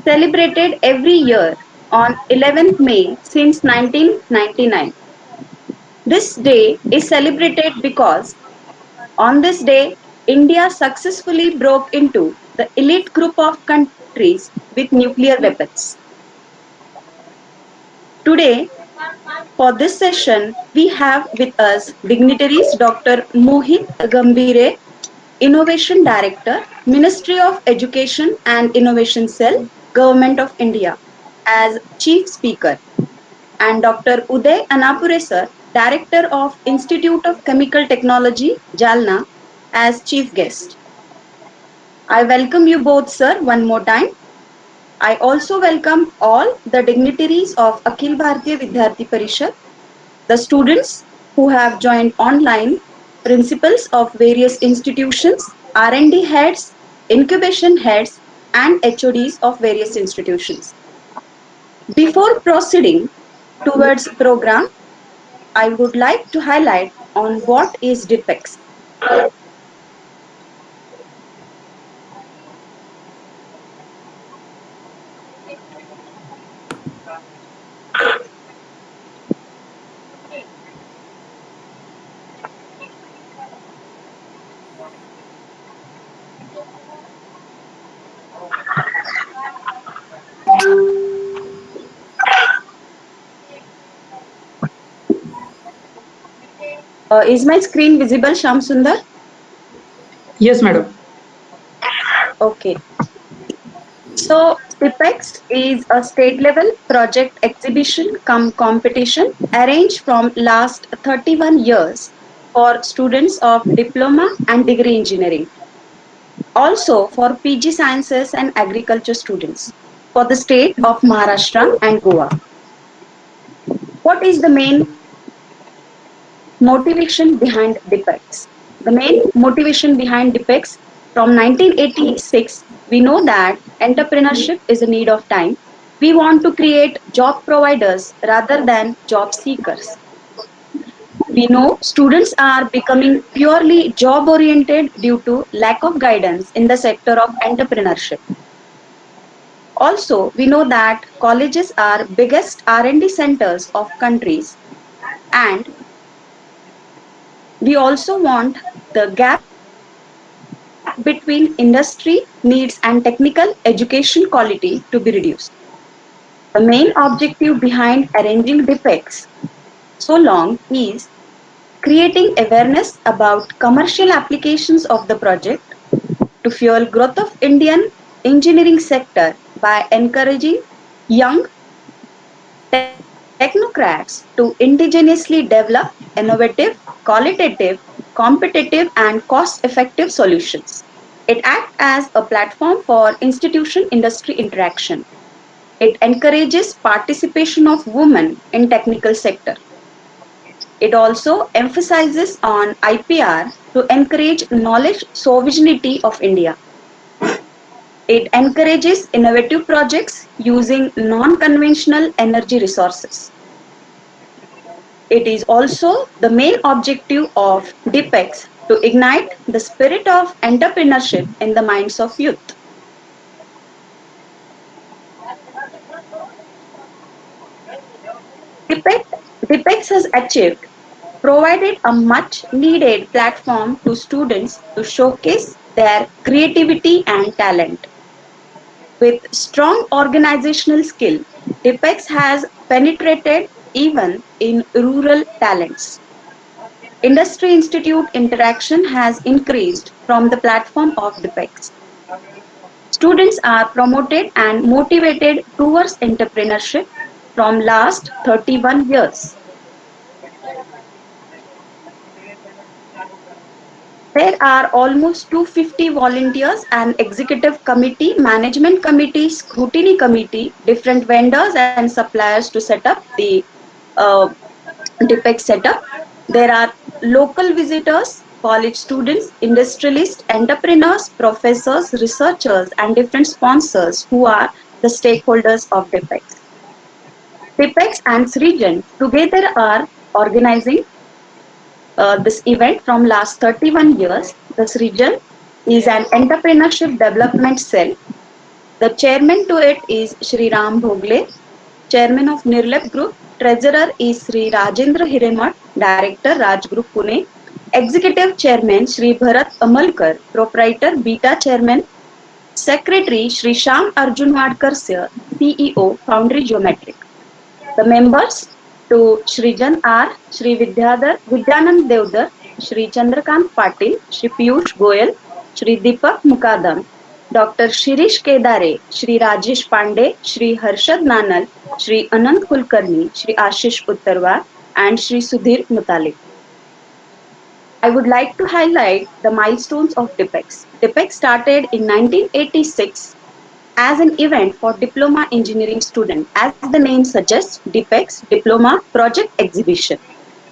celebrated every year on 11th May since 1999. This day is celebrated because on this day, India successfully broke into the elite group of countries with nuclear weapons. Today, for this session, we have with us dignitaries Dr. Mohit Gambhir, Innovation Director, Ministry of Education and Innovation Cell, Government of India, as Chief Speaker, and Dr. Uday Annapure sir, Director of Institute of Chemical Technology, Jalna, as Chief Guest. I welcome you both, sir, one more time. I also welcome all the dignitaries of Akhil Bharatiya Vidyarthi Parishad, the students who have joined online, principals of various institutions, R&D heads, incubation heads, and HODs of various institutions. Before proceeding towards program, I would like to highlight on what is DIPEX. Is my screen visible, Sham Sundar? Yes, madam. Okay. So, DIPEX is a state level project exhibition cum competition arranged from last 31 years for students of diploma and degree engineering. Also for PG sciences and agriculture students for the state of Maharashtra and Goa. What is the main motivation behind DIPEX? The main motivation behind DIPEX from 1986, we know that entrepreneurship is a need of time. We want to create job providers rather than job seekers. We know students are becoming purely job oriented due to lack of guidance in the sector of entrepreneurship. Also, we know that colleges are biggest R&D centers of countries, and we also want the gap between industry needs and technical education quality to be reduced. The main objective behind arranging DIPEX so long is creating awareness about commercial applications of the project to fuel growth of Indian engineering sector by encouraging young technocrats to indigenously develop innovative, qualitative, competitive and cost-effective solutions. It acts as a platform for institution-industry interaction. It encourages participation of women in technical sector. It also emphasizes on IPR to encourage knowledge sovereignty of India. It encourages innovative projects using non-conventional energy resources. It is also the main objective of DIPEX to ignite the spirit of entrepreneurship in the minds of youth. DIPEX has achieved provided a much needed platform to students to showcase their creativity and talent. With strong organizational skill, DIPEX has penetrated even in rural talents. Industry institute interaction has increased from the platform of DIPEX. Students are promoted and motivated towards entrepreneurship from last 31 years. There are almost 250 volunteers and executive committee, management committee, scrutiny committee, different vendors and suppliers to set up the uh, DIPEX setup. There are local visitors, college students, industrialists, entrepreneurs, professors, researchers and different sponsors who are the stakeholders of DIPEX. DIPEX and SRIJAN together are organizing this event from last 31 years. This region is an entrepreneurship development cell. The chairman to it is Shri Ram Bhogle, chairman of Nirlep Group. Treasurer is Sri Rajendra Hiremat, director Raj Group Pune. Executive chairman Shri Bharat Amalkar, proprietor Beta chairman. Secretary Shri Sham Arjun Wadkar Sir, CEO Foundry Geometric. The members to Srijan are Shri Vidyanand Devdar, Shri Chandrakant Patil, Shri Piyush Goyal, Shri Deepak Mukadam, Dr. Shirish Kedare, Shri Rajesh Pandey, Shri Harshad Nanal, Shri Anand Kulkarni, Shri Ashish Uttarwar, and Shri Sudhir Mutalik. I would like to highlight the milestones of DIPEX. DIPEX started in 1986 as an event for diploma engineering students. As the name suggests, DIPEX, Diploma Project Exhibition.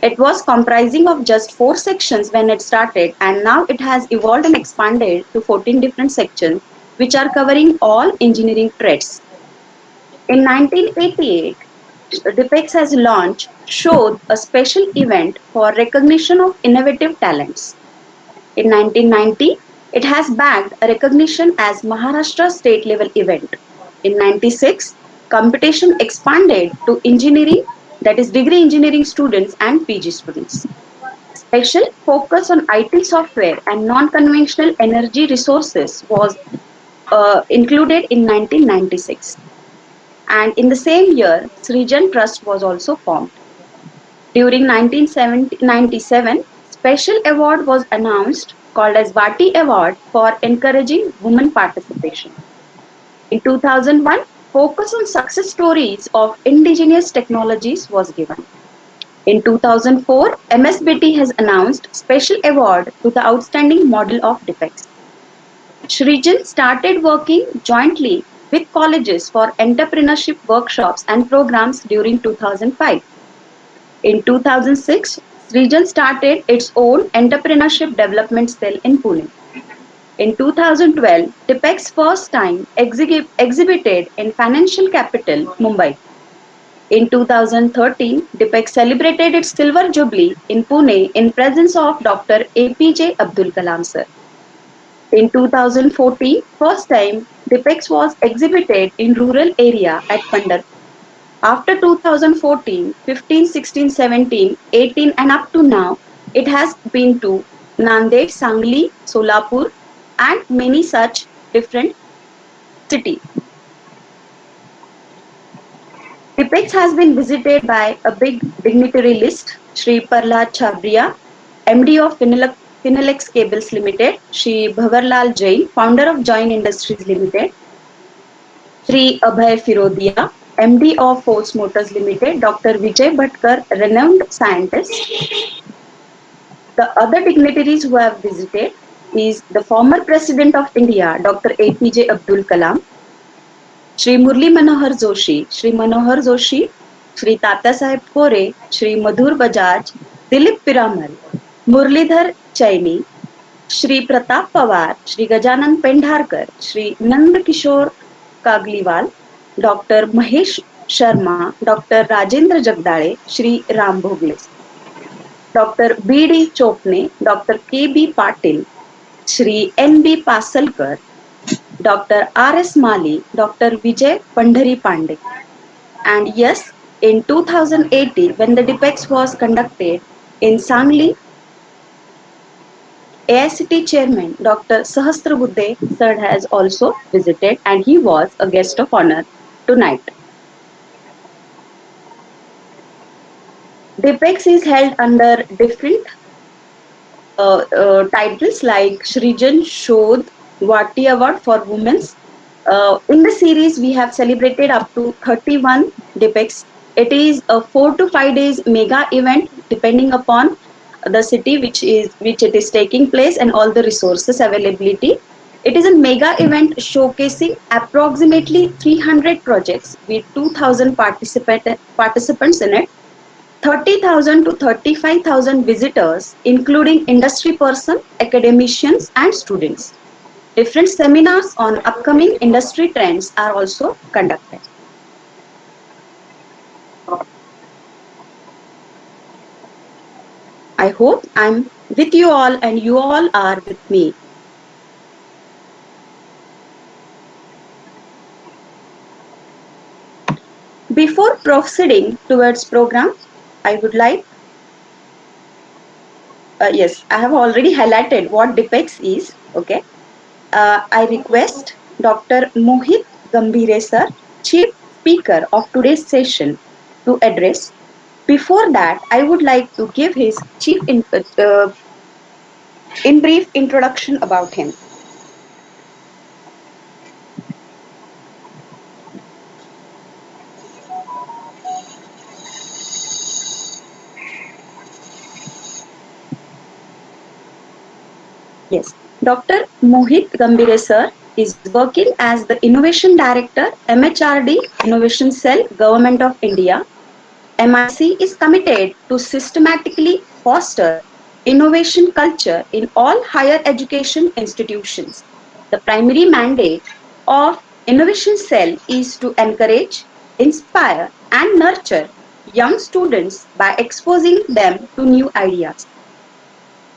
It was comprising of just 4 sections when it started, and now it has evolved and expanded to 14 different sections which are covering all engineering trades. In 1988, DIPEX has launched Showed, a special event for recognition of innovative talents. In 1990, it has bagged a recognition as Maharashtra state level event. In 96, competition expanded to engineering, that is degree engineering students and PG students. Special focus on IT software and non-conventional energy resources was included in 1996. And in the same year, SRIJAN Trust was also formed. During 1997, special award was announced called as Vati Award for encouraging women participation. In 2001, focus on success stories of indigenous technologies was given. In 2004, MSBT has announced special award to the outstanding model of defects. Srijan started working jointly with colleges for entrepreneurship workshops and programs during 2005. In 2006, Srijan started its own entrepreneurship development cell in Pune. In 2012, DIPEX first time exhibited in Financial Capital, Mumbai. In 2013, DIPEX celebrated its silver jubilee in Pune in presence of Dr. APJ Abdul Kalam sir. In 2014, first time DIPEX was exhibited in rural area at Pandharpur. After 2014, 15, 16, 17, 18 and up to now, it has been to Nanded, Sangli, Solapur and many such different cities. DIPEX has been visited by a big dignitary list: Shri Prahlad Chhabria, MD of Finilex Cables Limited; Shri Bhavarlal Jain, founder of Jain Industries Limited; Shri Abhay Firodia, MD of Force Motors Limited; Dr. Vijay Bhatkar, renowned scientist. The other dignitaries who have visited is the former President of India, Dr. APJ Abdul Kalam, Shri Murli Manohar Joshi, Shri Tata Saheb Kore, Shri Madhur Bajaj, Dilip Piramal, Murlidhar Chaini, Shri Pratap Pawar, Shri Gajanan Pendharkar, Shri Nand Kishore Kagliwal, Dr. Mahesh Sharma, Dr. Rajendra Jagdale, Shri Ram Bhogle, Dr. B.D. Chopne, Dr. K.B. Patil, Shri N.B. Pasalkar, Dr. R.S. Mali, Dr. Vijay Pandhari Pandey. And yes, in 2018, when the DIPEX was conducted in Sangli, AICT Chairman Dr. Sahasrabuddhe Sir has also visited and he was a guest of honor tonight. DIPEX is held under different titles like Srijan Shodh Vati Award for Women. In the series, we have celebrated up to 31 DIPEX. It is a 4 to 5 days mega event depending upon the city which it is taking place and all the resources availability. It is a mega event showcasing approximately 300 projects with 2,000 participants in it. 30,000 to 35,000 visitors, including industry persons, academicians, and students. Different seminars on upcoming industry trends are also conducted. I hope I'm with you all and you all are with me. Before proceeding towards program, I would like, yes, I have already highlighted what DIPEX is. Okay. I request Dr. Mohit Gambhir sir, Chief Speaker of today's session, to address. Before that, I would like to give his in brief introduction about him. Yes, Dr. Mohit Gambhir sir is working as the Innovation Director, MHRD, Innovation Cell, Government of India. MIC is committed to systematically foster innovation culture in all higher education institutions. The primary mandate of Innovation Cell is to encourage, inspire, and nurture young students by exposing them to new ideas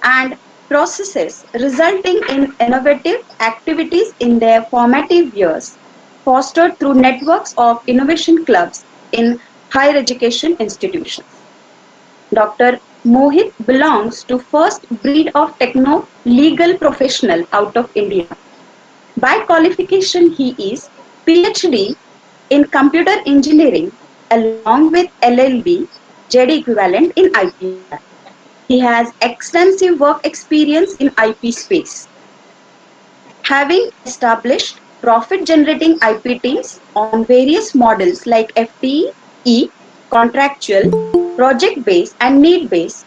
and processes, resulting in innovative activities in their formative years, fostered through networks of innovation clubs in higher education institutions. Dr. Mohit belongs to first breed of techno legal professional out of India. By qualification, he is PhD in computer engineering along with LLB, JD equivalent in IPR. He has extensive work experience in IP space, having established profit-generating IP teams on various models like FTE, contractual, project-based, and need-based,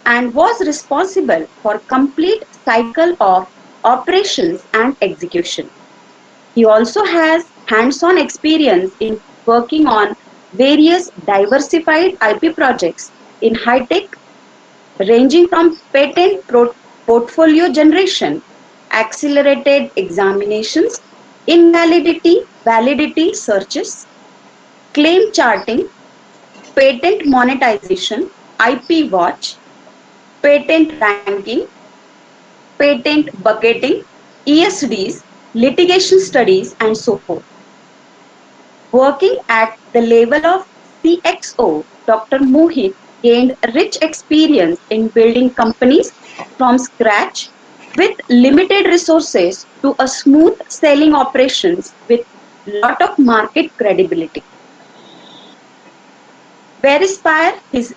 and was responsible for complete cycle of operations and execution. He also has hands-on experience in working on various diversified IP projects in high-tech ranging from portfolio generation, accelerated examinations, invalidity, validity searches, claim charting, patent monetization, IP watch, patent ranking, patent bucketing, ESDs, litigation studies, and so forth. Working at the level of CXO, Dr. Mohit gained rich experience in building companies from scratch with limited resources to a smooth selling operations with lot of market credibility. Verispire, his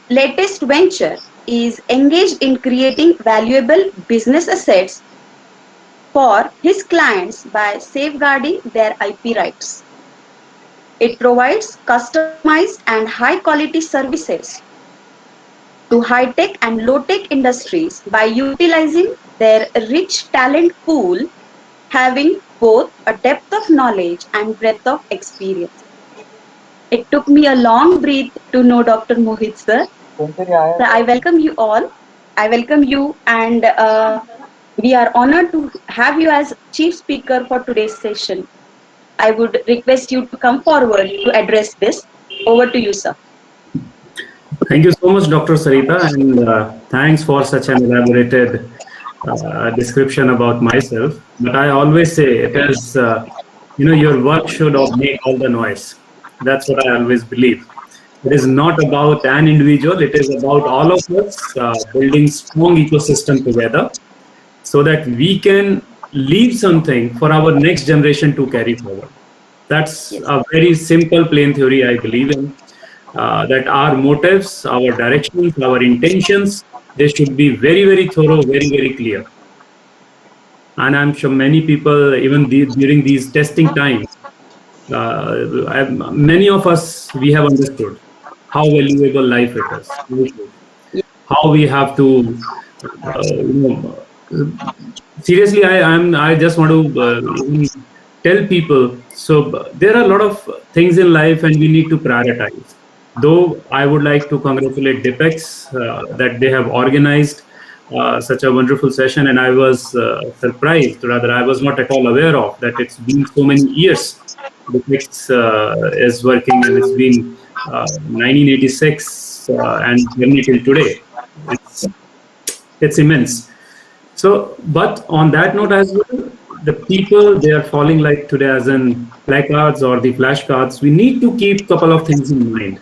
latest venture, is engaged in creating valuable business assets for his clients by safeguarding their IP rights. It provides customized and high quality services to high-tech and low-tech industries by utilizing their rich talent pool, having both a depth of knowledge and breadth of experience. It took me a long breath to know Dr. Mohit sir. So I welcome you all. I welcome you, and we are honored to have you as chief speaker for today's session. I would request you to come forward to address this. Over to you, sir. Thank you so much, Dr. Sarita, and thanks for such an elaborated description about myself. But I always say it is, your work should make all the noise. That's what I always believe. It is not about an individual, it is about all of us building strong ecosystem together so that we can leave something for our next generation to carry forward. That's a very simple, plain theory I believe in. That our motives, our directions, our intentions, they should be very, very thorough, very, very clear. And I'm sure many people, even during these testing times, many of us, we have understood how valuable life it is. How we have to, seriously, I just want to tell people. So there are a lot of things in life, and we need to prioritize. Though I would like to congratulate DIPEX that they have organized such a wonderful session, and I was surprised, rather I was not at all aware of that it's been so many years DIPEX is working, and it's been 1986 and journey till today. It's immense. So, but on that note as well, the people, they are falling like today as in placards or the flashcards. We need to keep a couple of things in mind.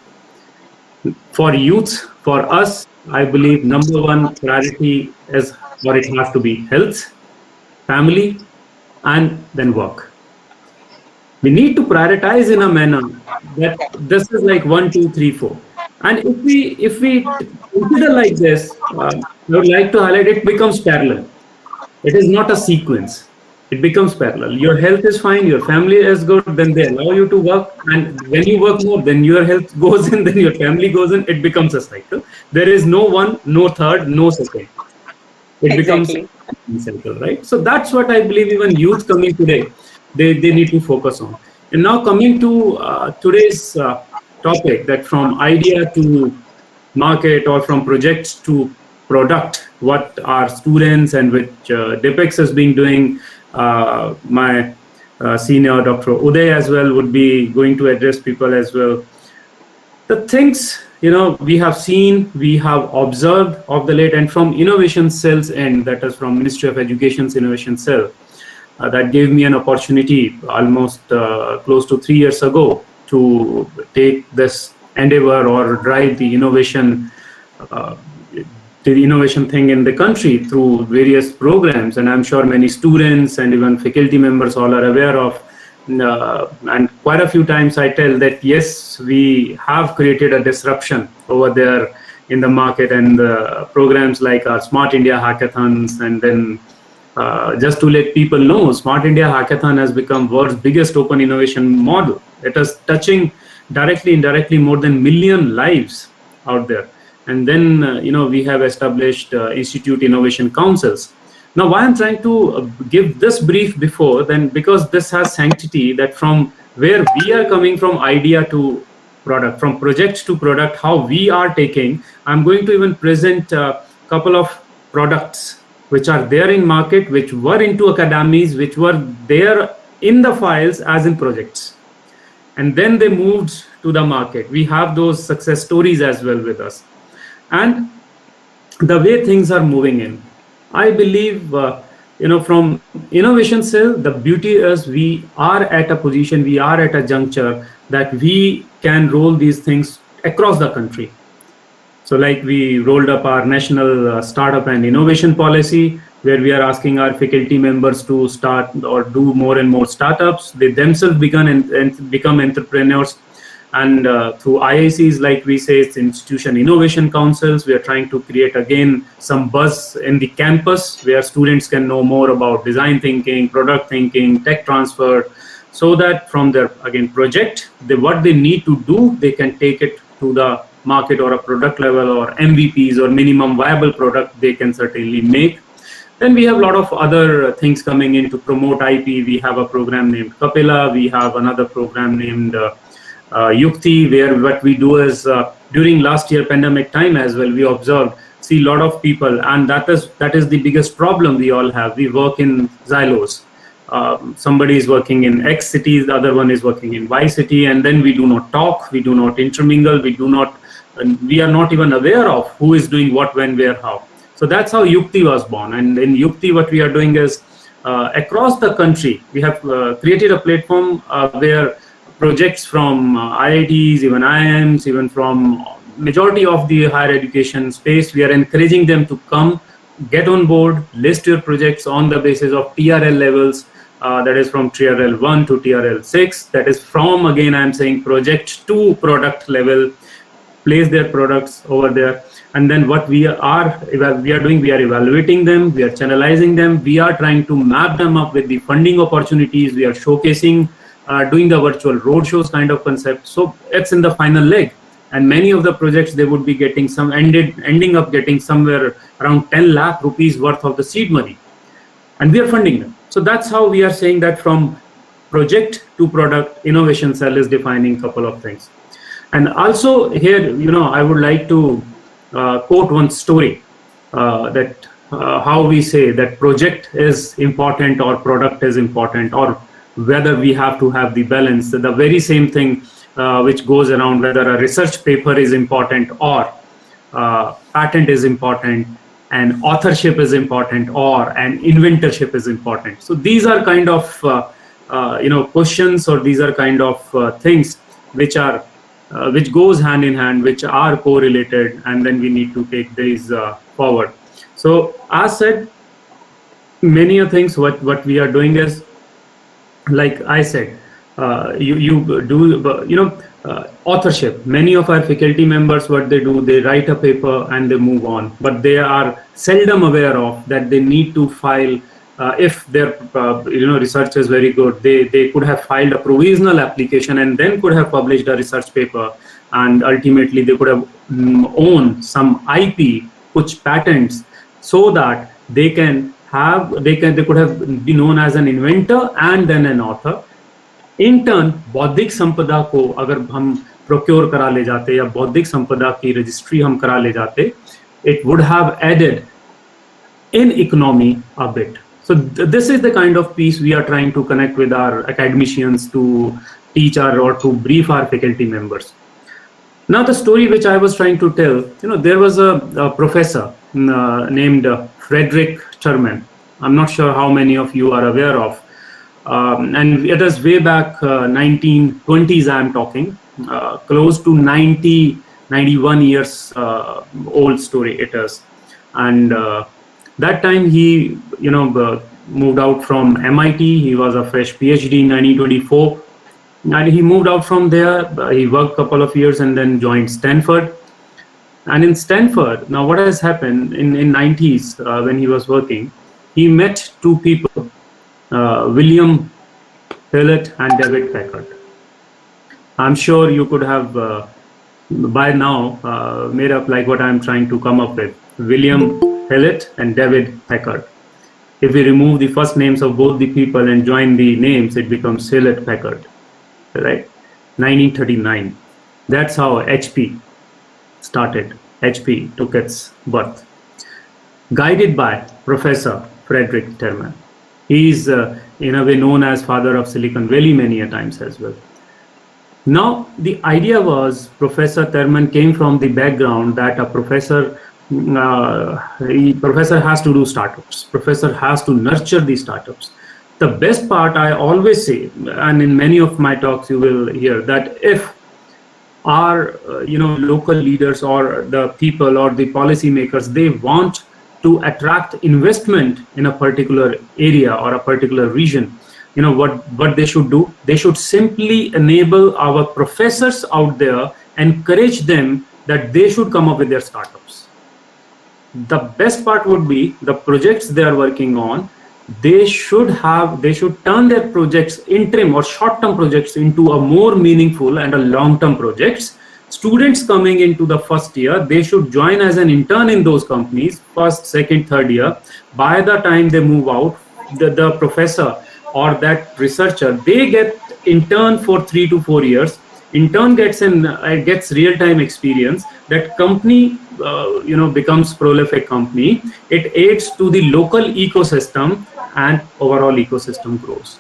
For youth, for us, I believe number one priority is, or it has to be health, family, and then work. We need to prioritize in a manner that this is like 1, 2, 3, 4. And if we consider like this, I would like to highlight it becomes parallel. It is not a sequence. It becomes parallel. Your health is fine, your family is good, then they allow you to work. And when you work more, then your health goes in, then your family goes in. It becomes a cycle. There is no one, no third, no second. It becomes a cycle, right? So that's what I believe even youth coming today, they need to focus on. And now coming to today's topic, that from idea to market or from projects to product, what our students and which DIPEX has been doing, my senior Dr. Uday as well would be going to address people as well. The things, we have seen, we have observed of the late, and from innovation cells end, that is from Ministry of Education's innovation cell, that gave me an opportunity almost close to 3 years ago to take this endeavor or drive the innovation thing in the country through various programs. And I'm sure many students and even faculty members all are aware of. And quite a few times I tell that, yes, we have created a disruption over there in the market, and the programs like our Smart India Hackathons. And then just to let people know, Smart India Hackathon has become world's biggest open innovation model. It is touching directly, indirectly more than 1 million lives out there. And then, we have established Institute Innovation Councils. Now, why I'm trying to give this brief before, then because this has sanctity, that from where we are coming from idea to product, from project to product, how we are taking, I'm going to even present a couple of products which are there in market, which were into academies, which were there in the files as in projects. And then they moved to the market. We have those success stories as well with us. And the way things are moving in, I believe, from innovation cell, the beauty is we are at a position, we are at a juncture that we can roll these things across the country. So like we rolled up our national startup and innovation policy, where we are asking our faculty members to start or do more and more startups. They themselves become entrepreneurs. And through IICs, like we say, it's Institution Innovation Councils, we are trying to create again some buzz in the campus where students can know more about design thinking, product thinking, tech transfer, so that from their, again, project, what they need to do, they can take it to the market or a product level, or MVPs or minimum viable product they can certainly make. Then we have a lot of other things coming in to promote IP. We have a program named Kapila. We have another program named Yukti, where what we do is during last year pandemic time as well, we observed, see a lot of people, and that is the biggest problem we all have. We work in silos. Somebody is working in X cities, the other one is working in Y city, and then we do not talk, we do not intermingle, we are not even aware of who is doing what, when, where, how. So that's how Yukti was born. And in Yukti, what we are doing is across the country, we have created a platform where projects from IITs, even IIMs, even from majority of the higher education space, we are encouraging them to come, get on board, list your projects on the basis of TRL levels, that is from TRL 1 to TRL 6, that is from, again, I'm saying project to product level, place their products over there. And then what we are doing, we are evaluating them, we are channelizing them, we are trying to map them up with the funding opportunities, we are showcasing, doing the virtual roadshows kind of concept. So it's in the final leg. And many of the projects, they would be getting ending up getting somewhere around 10 lakh rupees worth of the seed money. And we are funding them. So that's how we are saying that from project to product, innovation cell is defining a couple of things. And also here, I would like to quote one story that how we say that project is important or product is important, or whether we have to have the balance. The very same thing which goes around whether a research paper is important or patent is important, and authorship is important, or an inventorship is important. So these are kind of questions, or these are kind of things which are which goes hand in hand, which are correlated, and then we need to take these forward. So as said, many things what we are doing is, like I said, you do authorship. Many of our faculty members, what they do, they write a paper and they move on, but they are seldom aware of that they need to file. If their research is very good, they could have filed a provisional application and then could have published a research paper, and ultimately they could have owned some IP, which patents, so that they could have been known as an inventor and then an author. In turn, बौद्धिक संपदा को अगर हम procure करा ले जाते या बौद्धिक संपदा की registry हम करा ले जाते, it would have added in economy a bit. So this is the kind of piece we are trying to connect with our academicians to teach or to brief our faculty members. Now the story which I was trying to tell, there was a professor named Frederick Terman. I'm not sure how many of you are aware of. And it is way back 1920s I'm talking, close to 91 years old story it is. And that time he moved out from MIT. He was a fresh PhD in 1924, and he moved out from there. He worked a couple of years and then joined Stanford. And in Stanford, now what has happened in 90s when he was working, he met two people, William Hewlett and David Packard. I'm sure you could have by now made up like what I'm trying to come up with. William Hewlett and David Packard. If we remove the first names of both the people and join the names, it becomes Hewlett Packard, right? 1939. That's how HP started. HP took its birth. Guided by Professor Frederick Terman. He is in a way known as father of Silicon Valley many a times as well. Now, the idea was Professor Terman came from the background that a professor has to do startups. Professor has to nurture the startups. The best part, I always say, and in many of my talks you will hear, that if our local leaders or the people or the policymakers, they want to attract investment in a particular area or a particular region, what they should do? They should simply enable our professors out there, encourage them that they should come up with their startups. The best part would be the projects they are working on, they should turn their projects, interim or short-term projects, into a more meaningful and a long-term projects. Students coming into the first year, they should join as an intern in those companies, first, second, third year. By the time they move out, the professor or that researcher, they get intern for 3 to 4 years. Intern gets real-time experience. That company, becomes prolific company. It aids to the local ecosystem, and overall ecosystem grows.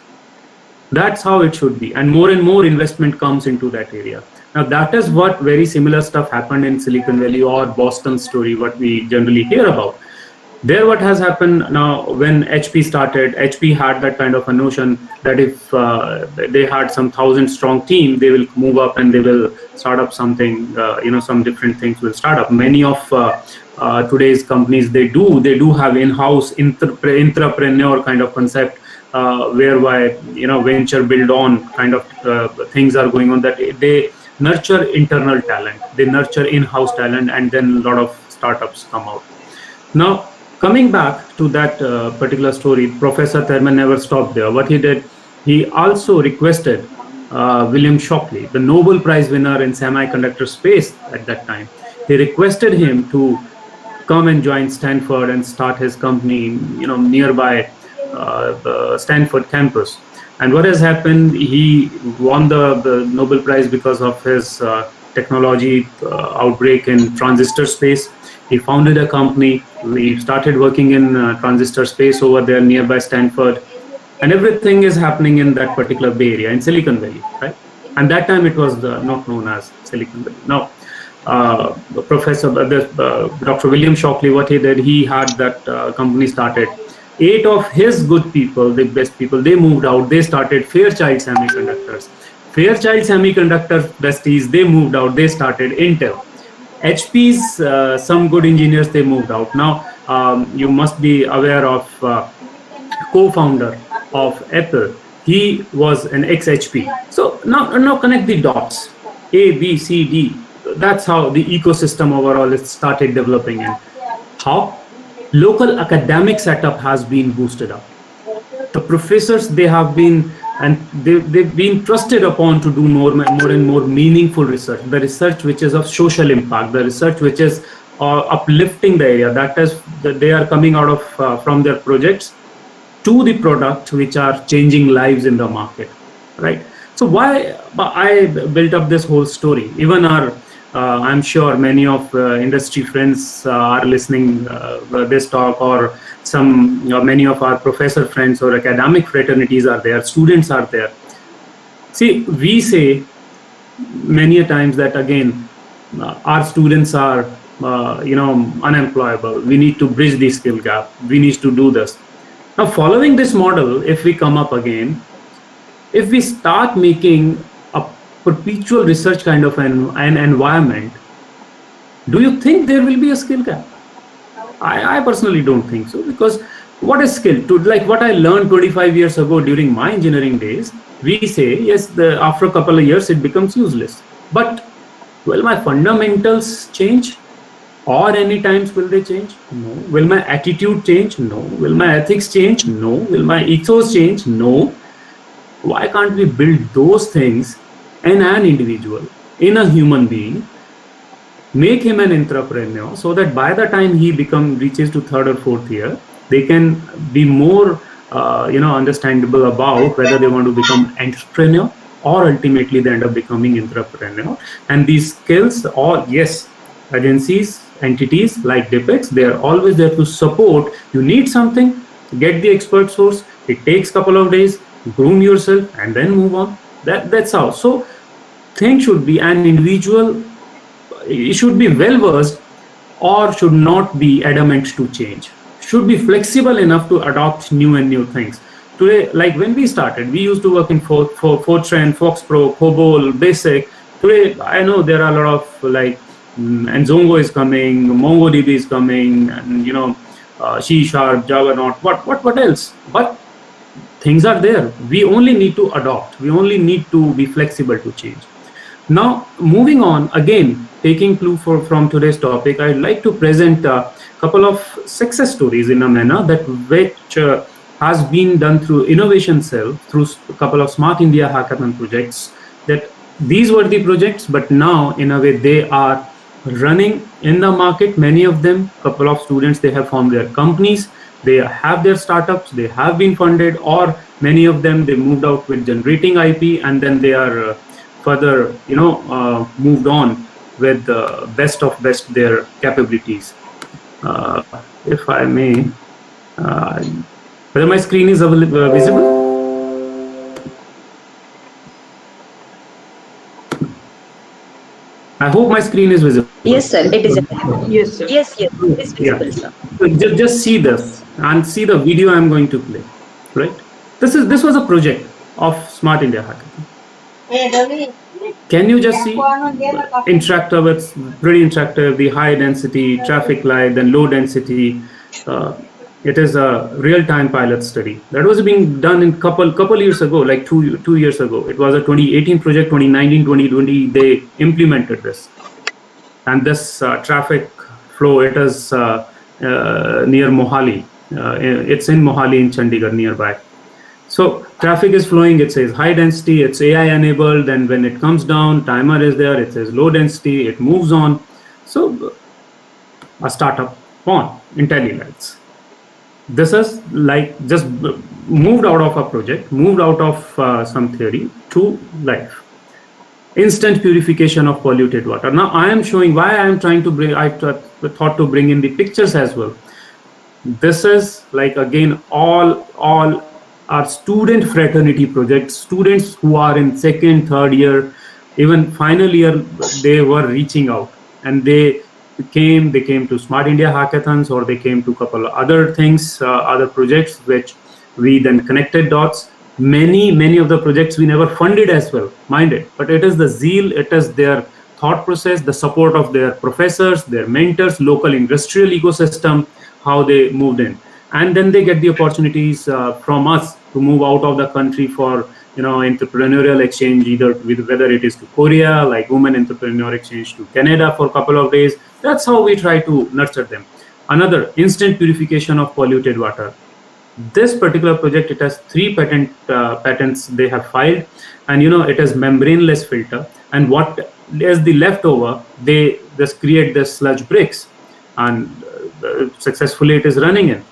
That's how it should be, and more investment comes into that area. Now that is what very similar stuff happened in Silicon Valley or Boston story, what we generally hear about. There what has happened now, when HP started, HP had that kind of a notion that if they had some 1,000-strong team, they will move up and they will start up something, some different things will start up. Many of today's companies, they do have in-house entrepreneur kind of concept, whereby, venture build on kind of things are going on, that they nurture internal talent, they nurture in-house talent, and then a lot of startups come out. Now, coming back to that particular story, Professor Terman never stopped there. What he did, he also requested William Shockley, the Nobel Prize winner in semiconductor space at that time. He requested him to come and join Stanford and start his company, nearby the Stanford campus. And what has happened, he won the Nobel Prize because of his technology outbreak in transistor space. He founded a company. We started working in transistor space over there nearby Stanford. And everything is happening in that particular Bay Area, in Silicon Valley, right? And that time it was not known as Silicon Valley. Now, Dr. William Shockley, what he did, he had that company started. 8 of his good people, the best people, they moved out. They started Fairchild Semiconductors. Fairchild Semiconductor besties, they moved out. They started Intel. HP's some good engineers, they moved out. Now you must be aware of co-founder of Apple. He was an ex-HP. So now connect the dots. A, B, C, D. That's how the ecosystem overall is started developing, and how local academic setup has been boosted up. The professors, they have been, and they've been trusted upon to do more and more meaningful research, the research which is of social impact, the research which is uplifting the area, that is that they are coming out of from their projects to the product which are changing lives in the market, right? So why I built up this whole story. Even our I'm sure many of industry friends are listening this talk, or many of our professor friends or academic fraternities are there, students are there. See, we say many a times that again, our students are unemployable. We need to bridge the skill gap. We need to do this. Now, following this model, if we come up again, if we start making a perpetual research kind of an environment, do you think there will be a skill gap? I personally don't think so, because what is skill? Like what I learned 25 years ago during my engineering days, we say, yes, after a couple of years, it becomes useless. But will my fundamentals change? Or any times will they change? No. Will my attitude change? No. Will my ethics change? No. Will my ethos change? No. Why can't we build those things in an individual, in a human being, make him an entrepreneur, so that by the time he reaches to 3rd or 4th year, they can be more understandable about whether they want to become entrepreneur or ultimately they end up becoming entrepreneur. And these skills, or yes, agencies, entities like DIPEX, they are always there to support. You need something, get the expert source. It takes a couple of days, groom yourself, and then move on. That's how. So thing should be an individual. It should be well versed, or should not be adamant to change. Should be flexible enough to adopt new things. Today, like when we started, we used to work in Fortran, FoxPro, COBOL, BASIC. Today, I know there are a lot of Nzongo is coming, MongoDB is coming, and C#, Java, what else? But things are there. We only need to adopt. We only need to be flexible to change. Now, moving on, again, taking clue from today's topic, I'd like to present a couple of success stories in a manner that which has been done through Innovation Cell, through a couple of Smart India Hackathon projects. That these were the projects, but now in a way they are running in the market. Many of them, couple of students, they have formed their companies, they have their startups, they have been funded, or many of them, they moved out with generating IP, and then they are further moved on with the best of their capabilities. If I may, whether my screen is visible? I hope my screen is visible. Yes, sir. It is. Yes, sir. Yes, it is visible, sir. So just see this and see the video I'm going to play. Right? This was a project of Smart India Hackathon. Can you just see interactive? It's pretty interactive. The high density traffic light, then low density. It is a real-time pilot study that was being done in couple years ago, like two years ago. It was a 2018 project. 2019, 2020, they implemented this. And this traffic flow, it is near Mohali. It's in Mohali in Chandigarh nearby. So traffic is flowing, it says high density, it's AI enabled, and when it comes down, timer is there, it says low density, it moves on. So a startup on IntelliLights. This is like just moved out of a project, moved out of some theory to life. Instant purification of polluted water. Now I am showing why I am trying to bring, I thought to bring in the pictures as well. This is like, again, all our student fraternity projects, students who are in 2nd, 3rd year, even final year, they were reaching out. and they came to Smart India hackathons, or they came to a couple of other things, other projects, which we then connected dots. Many of the projects we never funded as well, mind it, but it is the zeal, it is their thought process, the support of their professors, their mentors, local industrial ecosystem, how they moved in. And then they get the opportunities from us to move out of the country for entrepreneurial exchange, either with whether it is to Korea, like Women Entrepreneur Exchange, to Canada for a couple of days. That's how we try to nurture them. Another, instant purification of polluted water. This particular project, it has 3 patents they have filed, and it is membraneless filter. And what is the leftover, they just create the sludge bricks, and successfully it is running in.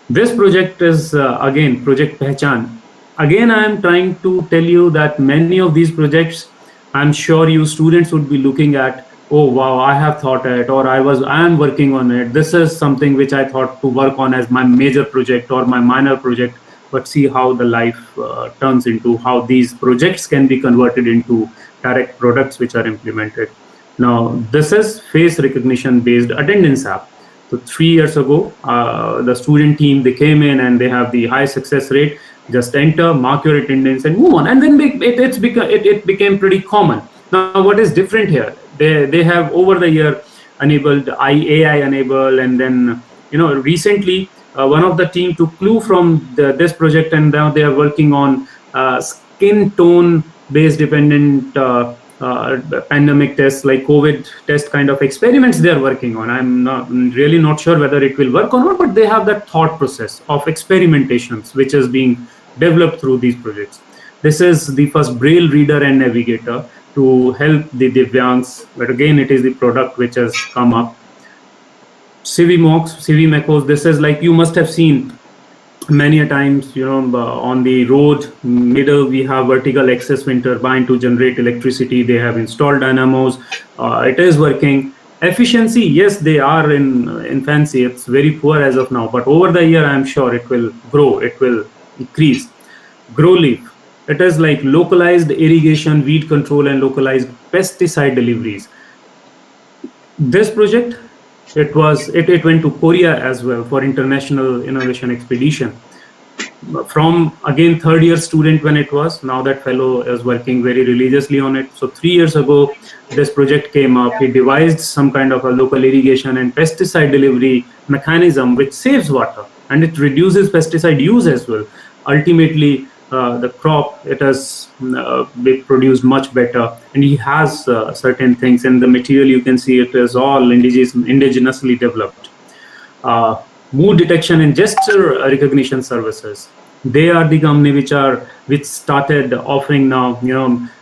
This project is again Project Pehchan. Again, I am trying to tell you that many of these projects, I'm sure you students would be looking at, oh wow, I have thought it, or I am working on it. This is something which I thought to work on as my major project or my minor project. But see how the life turns into, how these projects can be converted into direct products which are implemented. Now, this is face recognition based attendance app. So 3 years ago, the student team, they came in and they have the high success rate. Just enter, mark your attendance, and move on. And then it became pretty common. Now, what is different here? They have over the year enabled AI enable, and then recently one of the team took clue from this project, and now they are working on skin tone based dependent pandemic tests, like COVID test kind of experiments they are working on. I'm really not sure whether it will work or not, but they have that thought process of experimentations which is being developed through these projects. This is the first Braille reader and navigator to help the Divyangs, but again it is the product which has come up. CiviMechos, this is like you must have seen many a times, on the road middle we have vertical axis wind turbine to generate electricity. They have installed dynamos. It is working. Efficiency, yes, they are in fancy. It's very poor as of now, but over the year I'm sure it will grow, it will increase. Grow leaf, it is like localized irrigation, weed control, and localized pesticide deliveries. This project, it went to Korea as well for international innovation expedition. From again 3rd year student when it was, now that fellow is working very religiously on it. So 3 years ago this project came up. He devised some kind of a local irrigation and pesticide delivery mechanism which saves water, and it reduces pesticide use as well. Ultimately the crop, it has produced much better, and he has certain things, and the material you can see it is all indigenously developed. Mood detection and gesture recognition services, they are the company which started offering now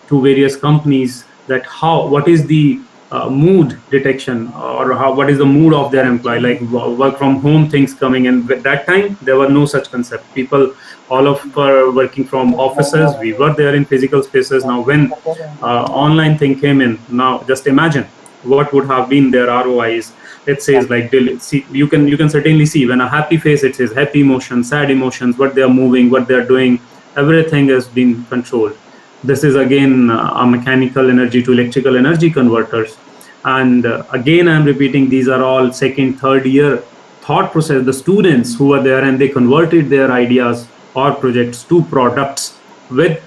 to various companies that what is the mood detection, or what is the mood of their employee, like work from home things coming in. At that time there were no such concept. People all of are working from offices. We were there in physical spaces. Now when online thing came in, now just imagine what would have been their ROIs. It says like, see, you can certainly see when a happy face, it says happy emotions, sad emotions, what they are moving, what they are doing, everything has been controlled. This is again a mechanical energy to electrical energy converters. And again, I'm repeating, these are all 2nd, 3rd year thought process, the students who were there, and they converted their ideas or projects to products with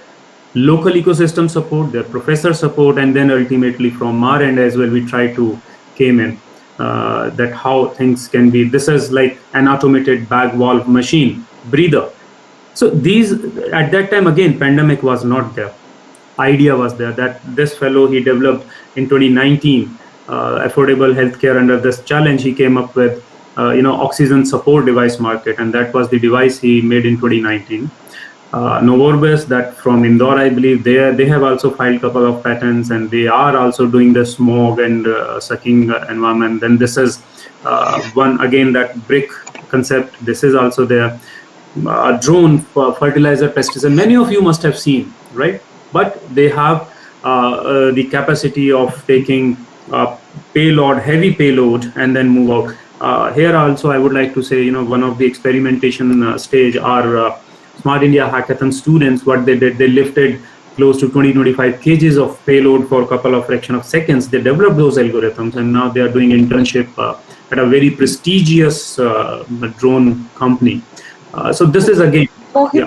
local ecosystem support, their professor support, and then ultimately from our end as well, we try to came in that how things can be. This is like an automated bag valve machine, breather. So these, at that time, again, pandemic was not there. Idea was there that this fellow, he developed in 2019 affordable healthcare under this challenge. He came up with oxygen support device market, and that was the device he made in 2019. Novorbis, that from Indore, I believe, they have also filed a couple of patents, and they are also doing the smog and sucking environment. Then this is one again, that brick concept. This is also there. A drone for fertilizer, pesticide. Many of you must have seen, right? But they have the capacity of taking payload, heavy payload, and then move out. Here also, I would like to say, one of the experimentation stage are Smart India Hackathon students. What they did, they lifted close to 20-25 kgs of payload for a couple of fraction of seconds. They developed those algorithms, and now they are doing internship at a very prestigious drone company. So this is again. Mohit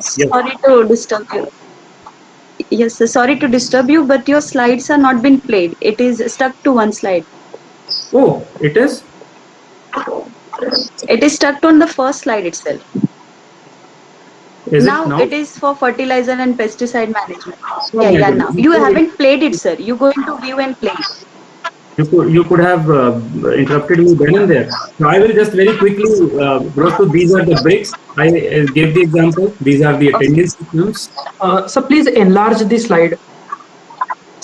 sir, sorry to disturb you. Yes, sir, sorry to disturb you, but your slides are not been played. It is stuck to one slide. Oh, it is? It is stuck on the first slide itself. Is now, it now? It is for fertilizer and pesticide management. Oh, Yeah, my now. goodness. You haven't played it, sir. You go into view and play it. You could have interrupted me then and there. So I will just very quickly go through. These are the bricks. I gave the example. These are the attendance systems. So please enlarge the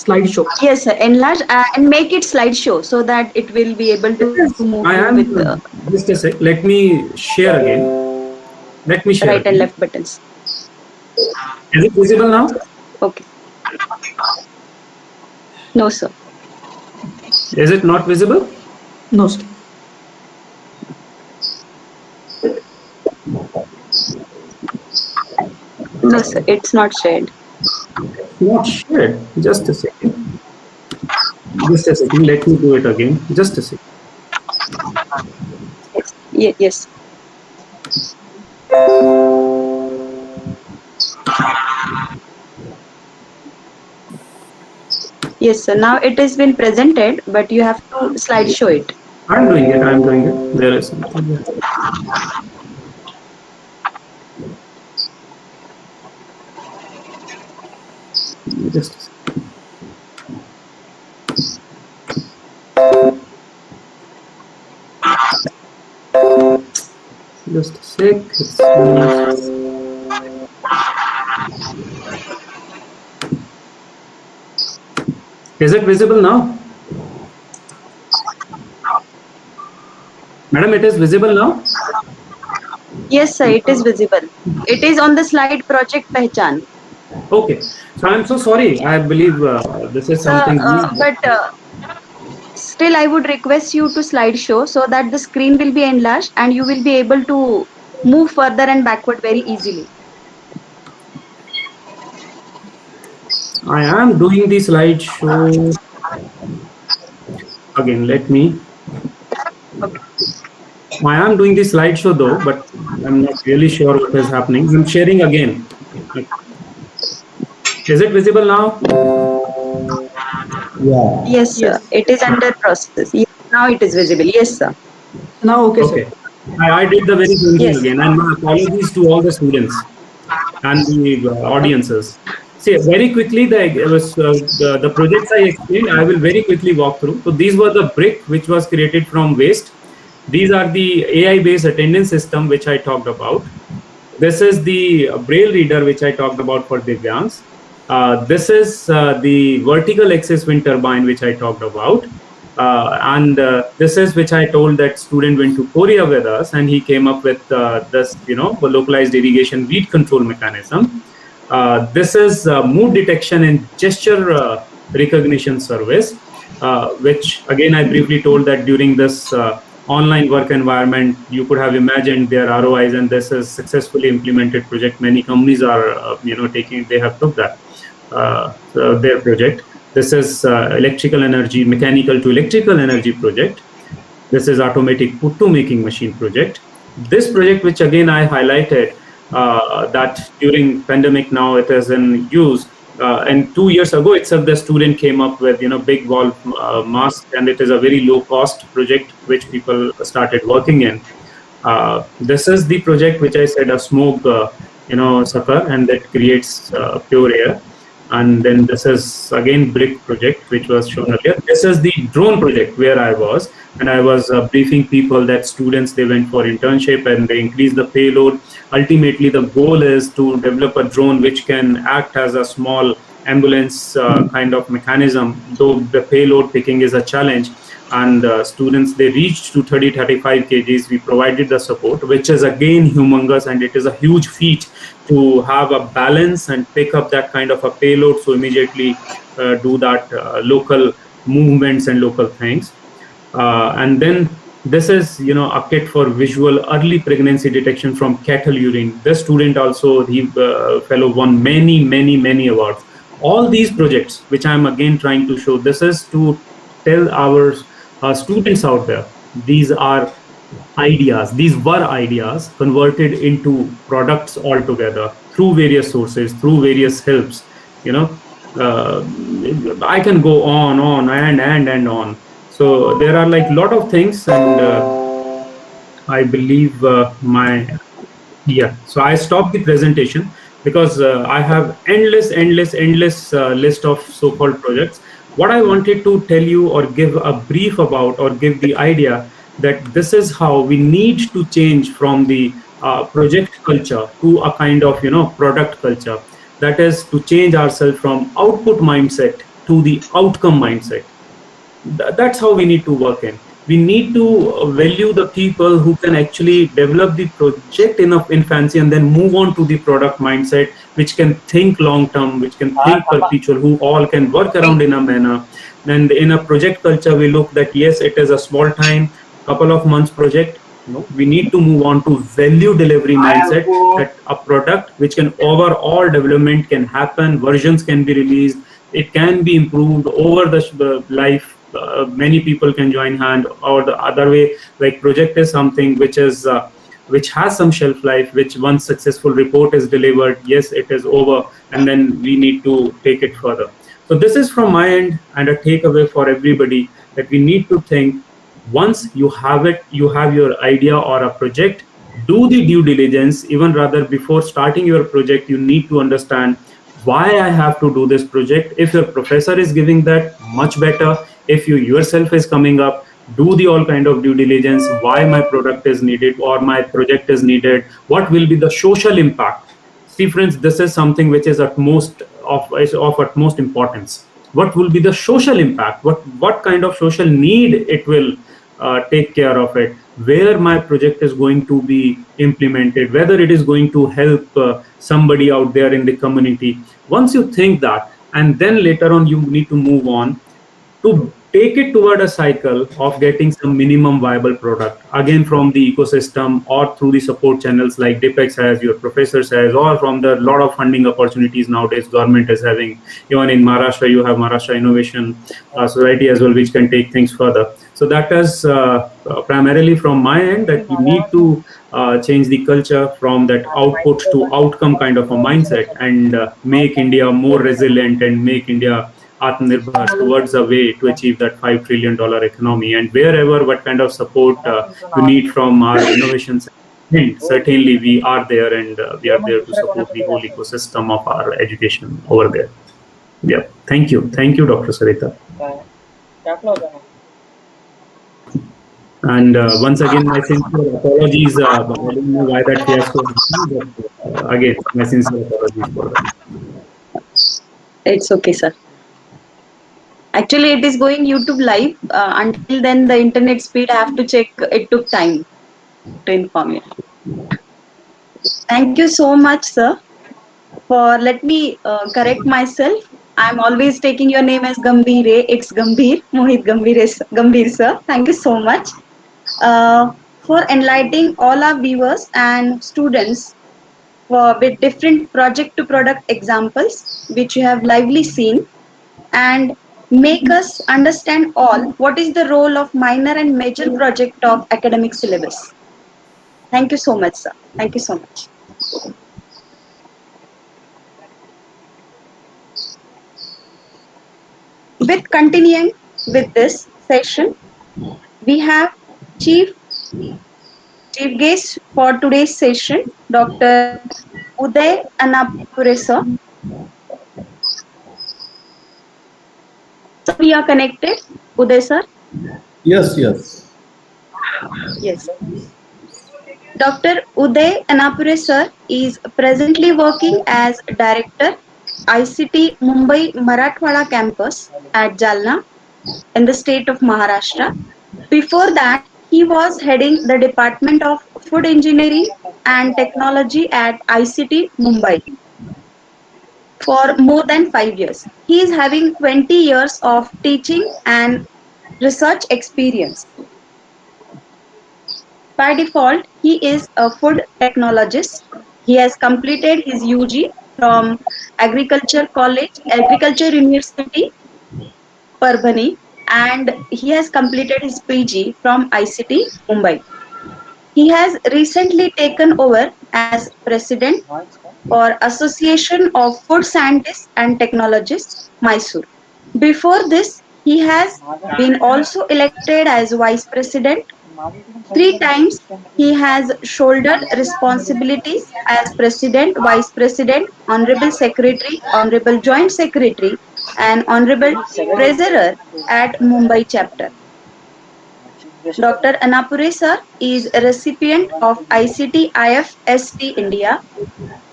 slideshow. Yes, sir. Enlarge and make it slideshow so that it will be able to move I am with just a sec. Let me share again. Let me share. right and left buttons. Is it visible now? Okay. No, sir. Is it not visible? No, sir. No, sir. It's not shared. Not shared. Just a second. Just a second. Let me do it again. Just a second. Yes. Yes, sir. Now it has been presented, but you have to slideshow it. I'm doing it. There is something here. Just a second. Just a sec. Is it visible now? Madam, it is visible now? Yes, sir. It is visible. It is on the slide Project Pehchan. Okay. So I'm so sorry. I believe this is something. Still, I would request you to slideshow so that the screen will be enlarged and you will be able to move further and backward very easily. I am doing the slideshow. Again, let me. Okay. I am doing the slideshow though, but I'm not really sure what is happening. I'm sharing again. Is it visible now? Yeah. Yes, sir. Yes. It is under process. Yes, now it is visible. Yes, sir. Now, okay, Okay. sir. I did the very same thing Yes. again, and my apologies to all the students and the audiences. See, very quickly, the projects I explained, I will very quickly walk through. So these were the brick which was created from waste. These are the AI-based attendance system which I talked about. This is the braille reader which I talked about for Divyangs. This is the vertical axis wind turbine which I talked about. And this is which I told that student went to Korea with us, and he came up with this, localized irrigation weed control mechanism. This is mood detection and gesture recognition service, which again I briefly told that during this online work environment, you could have imagined their ROIs, and this is successfully implemented project. Many companies are, they have took that their project. This is electrical energy, mechanical to electrical energy project. This is automatic puttu making machine project. This project, which again I highlighted, that during pandemic now it is in use. And 2 years ago itself, the student came up with big wall mask, and it is a very low cost project which people started working in. This is the project which I said a smoke sucker, and that creates pure air. And then this is again brick project which was shown earlier. This is the drone project where I was, and I was briefing people that students, they went for internship and they increased the payload. Ultimately, the goal is to develop a drone which can act as a small ambulance kind of mechanism, though the payload picking is a challenge. And students, they reached to 30-35 kgs. We provided the support, which is again humongous, and it is a huge feat to have a balance and pick up that kind of a payload. So immediately do that local movements and local things. And then this is, a kit for visual early pregnancy detection from cattle urine. The student also, the fellow, won many awards. All these projects, which I'm again trying to show, this is to tell our students out there, these are ideas. These were ideas converted into products altogether through various sources, through various helps. I can go on and on. So there are like a lot of things, and I believe so I stopped the presentation because I have endless list of so-called projects. What I wanted to tell you or give a brief about, or give the idea that this is how we need to change from the project culture to a kind of product culture. That is to change ourselves from output mindset to the outcome mindset. That's how we need to work in. We need to value the people who can actually develop the project in infancy and then move on to the product mindset, which can think long term, which can think perpetual, who all can work around in a manner. And in a project culture, we look that yes, it is a small time, couple of months project. We need to move on to value delivery mindset, that a product which can overall development can happen, versions can be released, it can be improved over the life. Many people can join hand, or the other way, like project is something which has some shelf life, which once successful report is delivered, yes, it is over, and then we need to take it further. So this is from my end, and a takeaway for everybody, that we need to think, once you have it, you have your idea or a project, do the due diligence. Even rather, before starting your project, you need to understand why I have to do this project. If your professor is giving that, much better. If you yourself is coming up, do the all kind of due diligence, why my product is needed or my project is needed, what will be the social impact. See friends, this is something which is of utmost importance. What will be the social impact, what kind of social need it will take care of it, where my project is going to be implemented, whether it is going to help somebody out there in the community. Once you think that, and then later on you need to move on to take it toward a cycle of getting some minimum viable product, again from the ecosystem or through the support channels like DIPEX has, your professors has, or from the lot of funding opportunities nowadays government is having. Even in Maharashtra, you have Maharashtra Innovation Society as well, which can take things further. So that is primarily from my end, that we need to change the culture from that output to outcome kind of a mindset, and make India more resilient, and make India Atmanirbhar towards a way to achieve that $5 trillion economy. And wherever, what kind of support you need from our innovation center, certainly we are there, and we are there to support the whole ecosystem of our education over there. Yeah, thank you, Dr. Sarita. And once again, my sincere apologies. I don't know why that fiasco happened, but again, my sincere apologies for that. It's okay, sir. Actually, it is going YouTube live. Until then, the internet speed I have to check. It took time to inform you. Thank you so much, sir. Let me correct myself. I'm always taking your name as Gambhir, ex Gambhir, Mohit Gambhir, sir. Thank you so much for enlightening all our viewers and students with different project to product examples, which you have lively seen, and make us understand all what is the role of minor and major project of academic syllabus. Thank you so much, sir. Thank you so much. With continuing with this session, we have chief guest for today's session, Dr. Uday Annapure, sir. So we are connected, Uday sir? Yes. Yes. Dr. Uday Annapure sir is presently working as Director, ICT Mumbai Marathwada Campus at Jalna in the state of Maharashtra. Before that, he was heading the Department of Food Engineering and Technology at ICT Mumbai for more than 5 years. He is having 20 years of teaching and research experience. By default, he is a food technologist. He has completed his UG from Agriculture University, Parbhani, and he has completed his PG from ICT, Mumbai. He has recently taken over as president for Association of Food Scientists and Technologists, Mysore. Before this, he has been also elected as vice president. Three times he has shouldered responsibilities as president, vice president, honorable secretary, honorable joint secretary, and honorable treasurer at Mumbai chapter. Dr. Annapure sir is a recipient of ICT IFST India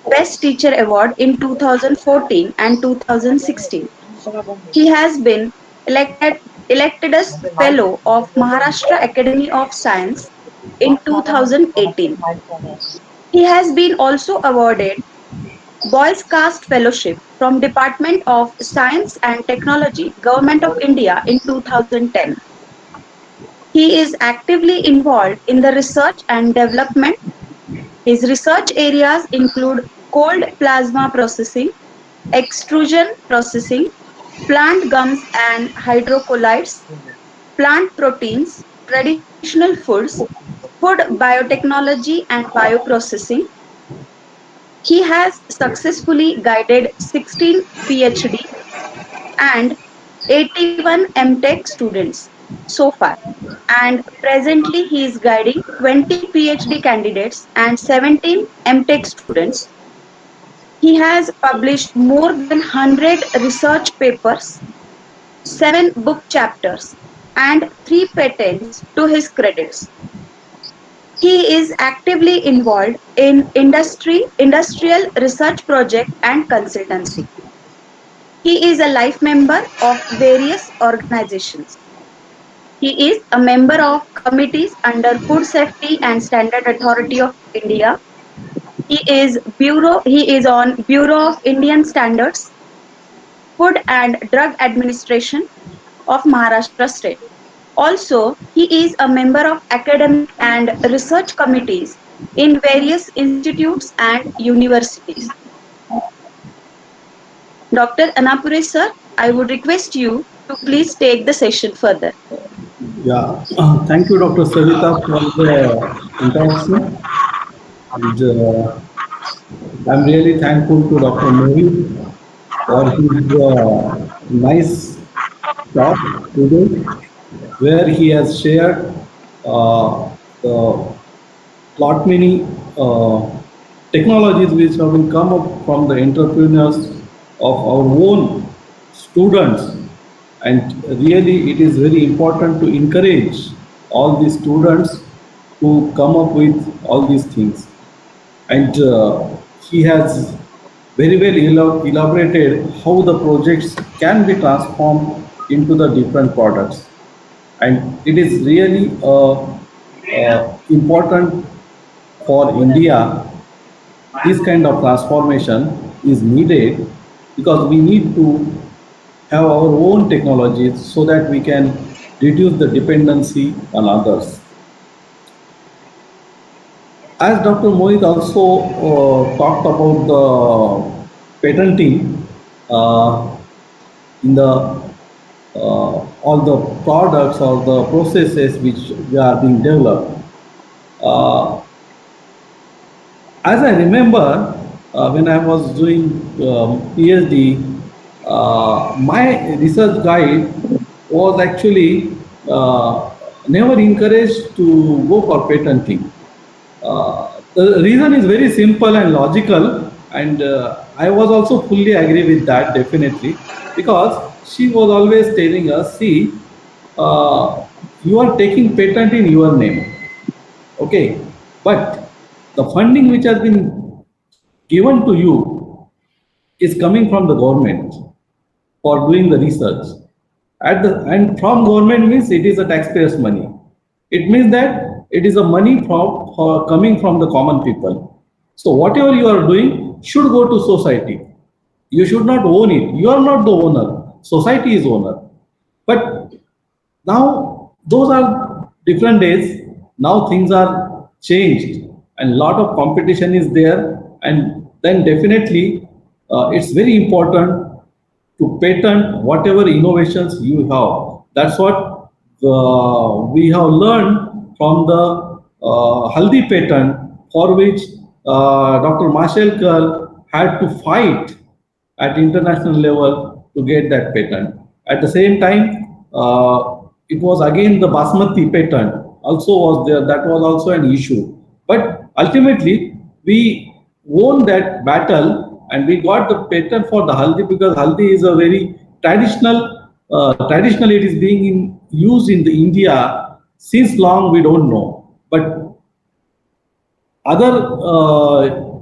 Best Teacher Award in 2014 and 2016. He has been elected, elected as Fellow of Maharashtra Academy of Science in 2018. He has been also awarded Boys Caste Fellowship from Department of Science and Technology, Government of India in 2010. He is actively involved in the research and development. His research areas include cold plasma processing, extrusion processing, plant gums and hydrocolloids, plant proteins, traditional foods, food biotechnology and bioprocessing. He has successfully guided 16 PhD and 81 MTech students so far, and presently he is guiding 20 PhD candidates and 17 MTech students. He has published more than 100 research papers, 7 book chapters, and 3 patents to his credits. He is actively involved in industrial research project and consultancy. He is a life member of various organizations. He is a member of committees under Food Safety and Standard Authority of India. He is on Bureau of Indian Standards, Food and Drug Administration of Maharashtra State. Also, he is a member of academic and research committees in various institutes and universities. Dr. Annapure sir, I would request you to please take the session further. Yeah, thank you, Dr. Sarita, for the introduction. And I'm really thankful to Dr. Mohit for his nice talk today, where he has shared the lot many technologies which have been come up from the entrepreneurs of our own students. And really, it is very important to encourage all these students to come up with all these things. And he has very well elaborated how the projects can be transformed into the different products. And it is really important for India. This kind of transformation is needed because we need to have our own technologies so that we can reduce the dependency on others. As Dr. Mohit also talked about the patenting in the all the products or the processes which are being developed. As I remember, when I was doing PhD, my research guide was actually never encouraged to go for patenting. The reason is very simple and logical, and I was also fully agree with that, definitely, because she was always telling us, see, you are taking patent in your name, okay, but the funding which has been given to you is coming from the government for doing the research. And from government means it is a taxpayer's money. It means that it is a money coming from the common people. So whatever you are doing should go to society. You should not own it. You are not the owner. Society is owner. But now those are different days. Now things are changed and lot of competition is there, and then definitely it's very important to patent whatever innovations you have. That's what we have learned from the Haldi patent, for which Dr. Marshall Kerr had to fight at international level to get that patent. At the same time, it was again the Basmati patent also was there. That was also an issue. But ultimately, we won that battle and we got the patent for the Haldi, because Haldi is a very traditional, traditionally it is being used in the India since long, we don't know. But other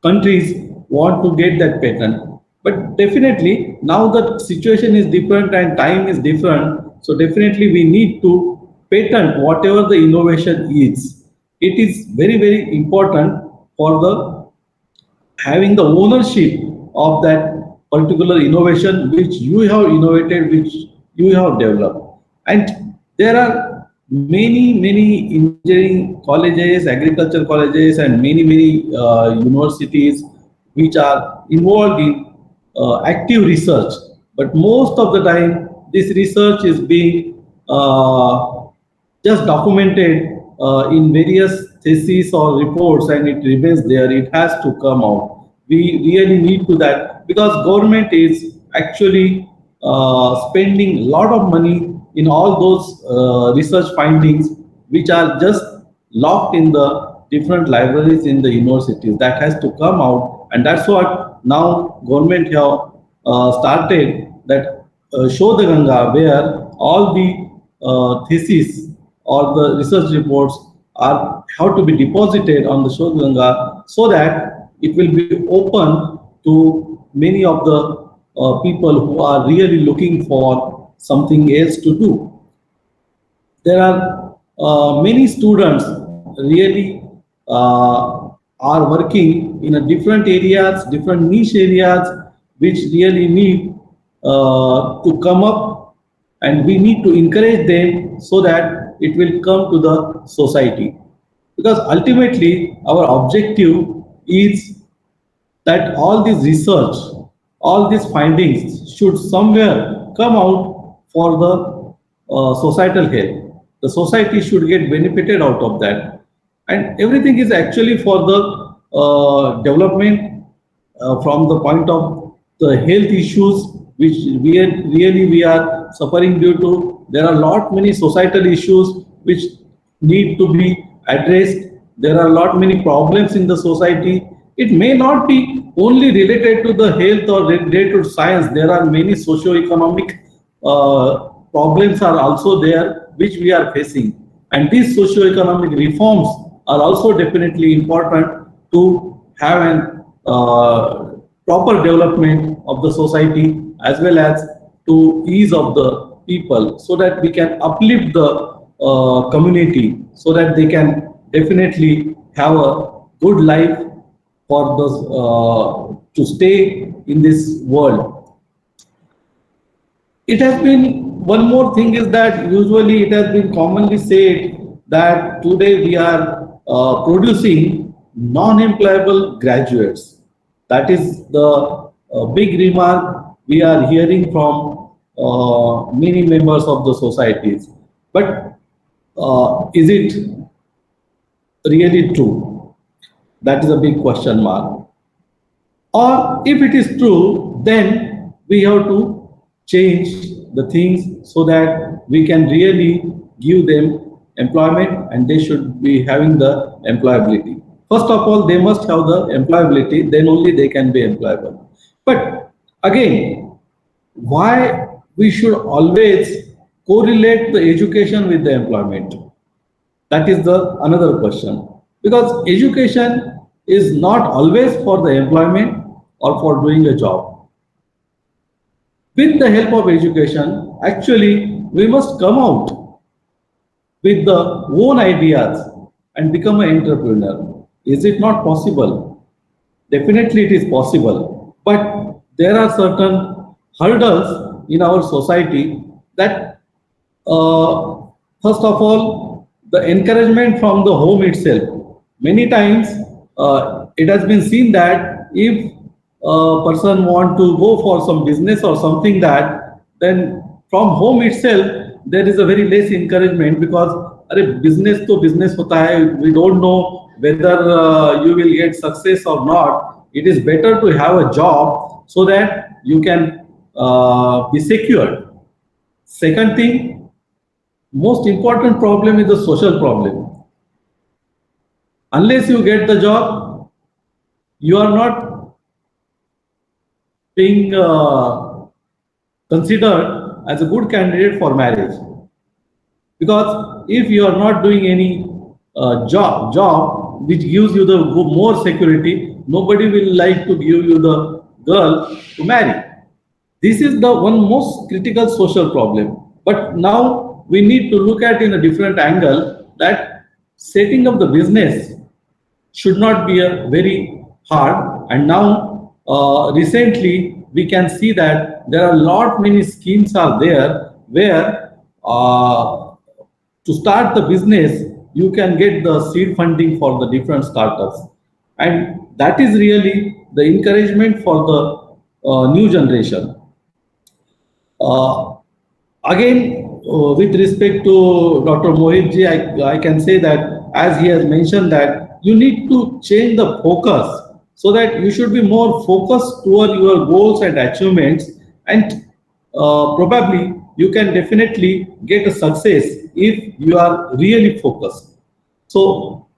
countries want to get that patent. But definitely now the situation is different and time is different. So definitely we need to patent whatever the innovation is. It is very, very important for the having the ownership of that particular innovation which you have innovated, which you have developed. And there are many engineering colleges, agriculture colleges, and many universities which are involved in active research. But most of the time, this research is being just documented in various theses or reports, and it remains there. It has to come out. We really need to that, because government is actually spending a lot of money in all those research findings which are just locked in the different libraries in the universities. That has to come out, and that's what now government have started, that Shodha Ganga, where all the theses or the research reports are how to be deposited on the Shodha Ganga, so that it will be open to many of the people who are really looking for something else to do. There are many students really are working in a different areas, different niche areas, which really need to come up, and we need to encourage them so that it will come to the society. Because ultimately our objective is that all this research, all these findings should somewhere come out for the societal health. The society should get benefited out of that. And everything is actually for the development from the point of the health issues which we are suffering due to. There are many societal issues which need to be addressed. There are many problems in the society. It may not be only related to the health or related to science. There are many socio-economic problems are also there which we are facing. And these socio-economic reforms are also definitely important to have an proper development of the society, as well as to ease of the people, so that we can uplift the community, so that they can definitely have a good life for the to stay in this world. It has been, one more thing is that usually it has been commonly said that today we are producing non-employable graduates. That is the big remark we are hearing from many members of the societies. But is it really true? That is a big question mark. Or if it is true, then we have to change the things so that we can really give them employment, and they should be having the employability. First of all, they must have the employability, then only they can be employable. But again, why we should always correlate the education with the employment? That is the another question. Because education is not always for the employment or for doing a job. With the help of education, actually, we must come out with the own ideas and become an entrepreneur. Is it not possible? Definitely it is possible. But there are certain hurdles in our society that, first of all, the encouragement from the home itself. many times it has been seen that if a person want to go for some business or something, that then from home itself there is a very less encouragement, because business to business hota hai, we don't know whether you will get success or not. It is better to have a job so that you can be secured. Second thing, most important problem is the social problem. Unless you get the job, you are not being considered as a good candidate for marriage. Because if you are not doing any job which gives you the more security, nobody will like to give you the girl to marry. This is the one most critical social problem. But now we need to look at in a different angle, that setting up the business should not be a very hard. And now recently we can see that there are many schemes are there where to start the business you can get the seed funding for the different startups, and that is really the encouragement for the new generation. Again, with respect to Dr. Mohit ji, I can say that, as he has mentioned, that you need to change the focus, so that you should be more focused toward your goals and achievements, and probably you can definitely get a success if you are really focused. So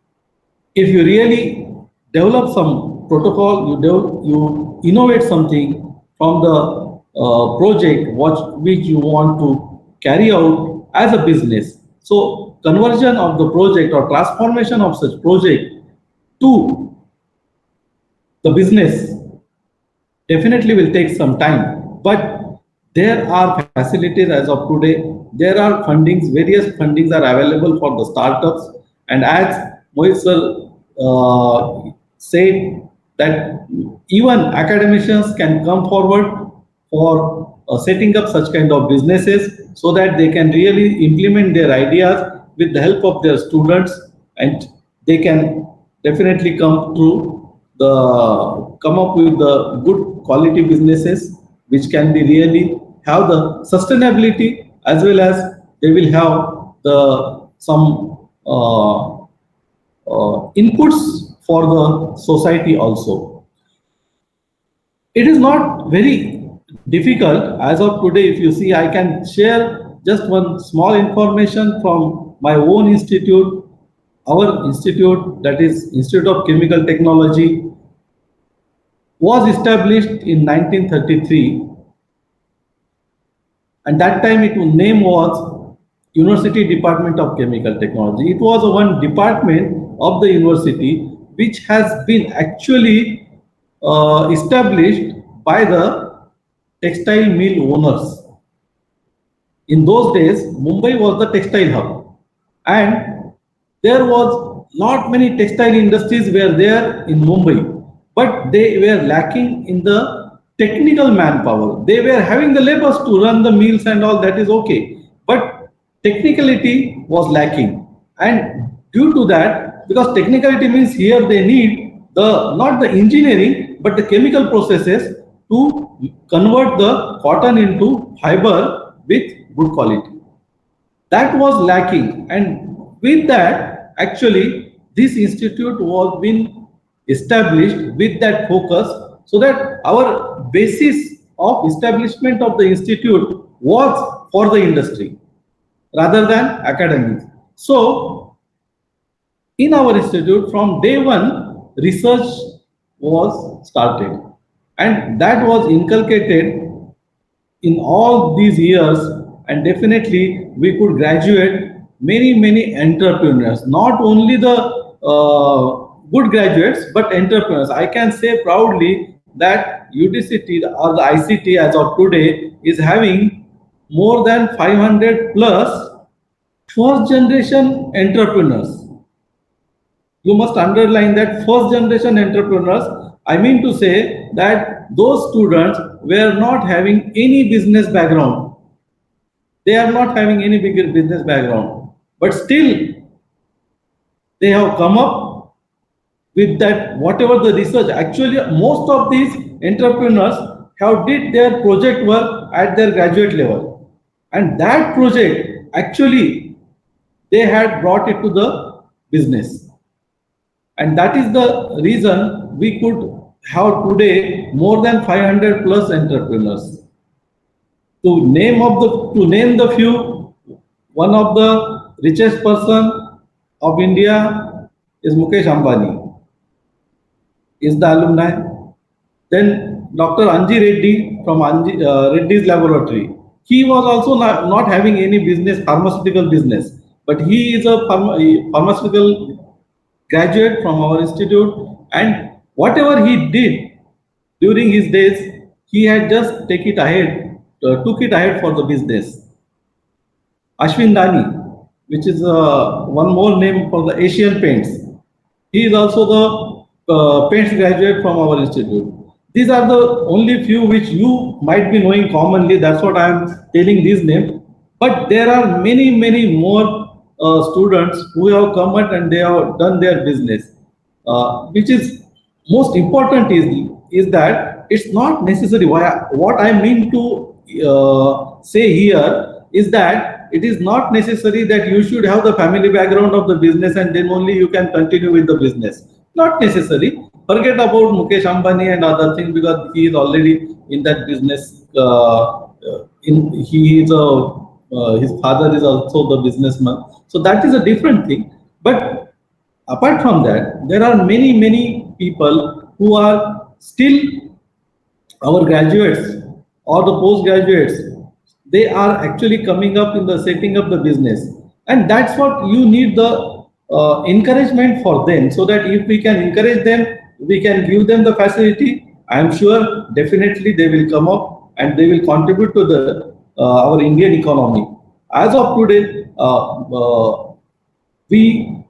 if you really develop some protocol, you innovate something from the project which you want to carry out as a business. So conversion of the project or transformation of such project to the business definitely will take some time, but there are facilities as of today. There are fundings, various fundings are available for the startups, and as Mohit sir said, that even academicians can come forward for setting up such kind of businesses, so that they can really implement their ideas with the help of their students, and they can definitely come up with the good quality businesses which can be really have the sustainability, as well as they will have some inputs for the society also. It is not very difficult as of today. If you see, I can share just one small information from my own institute. Our institute, that is Institute of Chemical Technology, was established in 1933, and that time its name was University Department of Chemical Technology. It was one department of the university which has been actually established by the textile mill owners. In those days, Mumbai was the textile hub, and there was not many textile industries were there in Mumbai, but they were lacking in the technical manpower. They were having the laborers to run the mills and all, that is okay, but technicality was lacking. And due to that, because technicality means here they need not the engineering but the chemical processes to convert the cotton into fiber with good quality. That was lacking, and with that, actually this institute was been established with that focus, so that our basis of establishment of the institute was for the industry rather than academics. So in our institute, from day one, research was started, and that was inculcated in all these years, and definitely we could graduate many entrepreneurs, not only the good graduates but entrepreneurs. I can say proudly that UDCT or the ICT as of today is having more than 500 plus first generation entrepreneurs. You must underline that first generation entrepreneurs. I mean to say that those students were not having any business background. They are not having any bigger business background, but still they have come up with that, whatever the research, actually most of these entrepreneurs have did their project work at their graduate level, and that project actually they had brought it to the business, and that is the reason we could have today more than 500 plus entrepreneurs. To name the few, one of the richest person of India is Mukesh Ambani, is the alumni. Then Dr. Anji Reddy from Reddy's laboratory. He was also not having any business, pharmaceutical business, but he is a pharmaceutical graduate from our institute, and whatever he did during his days, he had just took it ahead for the business. Ashwin Dani, which is one more name for the Asian Paints. He is also the paints graduate from our institute. These are the only few which you might be knowing commonly. That's what I am telling these names. But there are many, many more students who have come out and they have done their business. Which is most important is that it's not necessary. What I mean to say here is that it is not necessary that you should have the family background of the business and then only you can continue with the business. Not necessary. Forget about Mukesh Ambani and other things, because he is already in that business. His father is also the businessman. So that is a different thing. But apart from that, there are many, many people who are still our graduates or the postgraduates. They are actually coming up in the setting up the business. And that's what you need the encouragement for them, so that if we can encourage them, we can give them the facility. I am sure definitely they will come up and they will contribute to the our Indian economy. As of today, we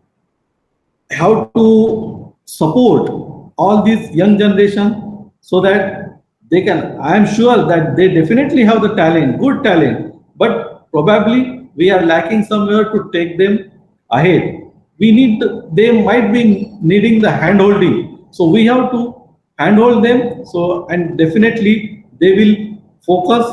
have to support all these young generation so that they can. I am sure that they definitely have the talent, good talent, but probably we are lacking somewhere to take them ahead. They might be needing the hand-holding. So we have to handhold them. So, and definitely they will focus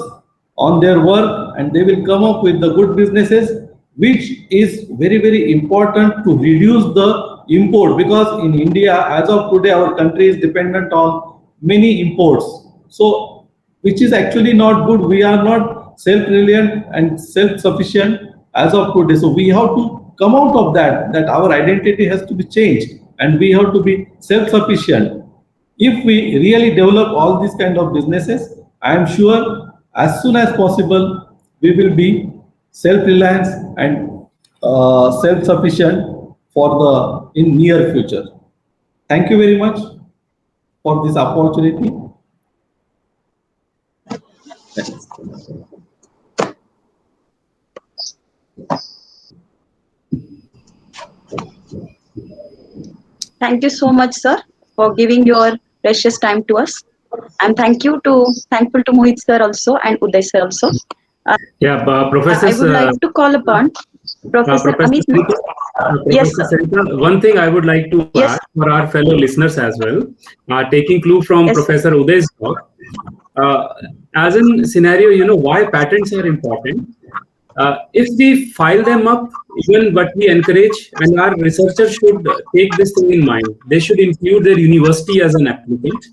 on their work and they will come up with the good businesses, which is very, very important to reduce the import, because in India, as of today, our country is dependent on many imports. So, which is actually not good. We are not self-reliant and self-sufficient as of today. So we have to come out of that our identity has to be changed and we have to be self-sufficient. If we really develop all these kind of businesses, I am sure as soon as possible we will be self-reliant and self-sufficient for in near future. Thank you very much for this opportunity. Thank you so much, sir, for giving your precious time to us. And thankful to Mohit sir also and Uday sir also. Professor. I would like to call upon Professor Amit. Yes, sir. Sarita, one thing I would like to add for our fellow listeners as well, taking clue from Professor Uday's talk, as in scenario, why patents are important. If we file them up, even what we encourage, and our researchers should take this thing in mind. They should include their university as an applicant,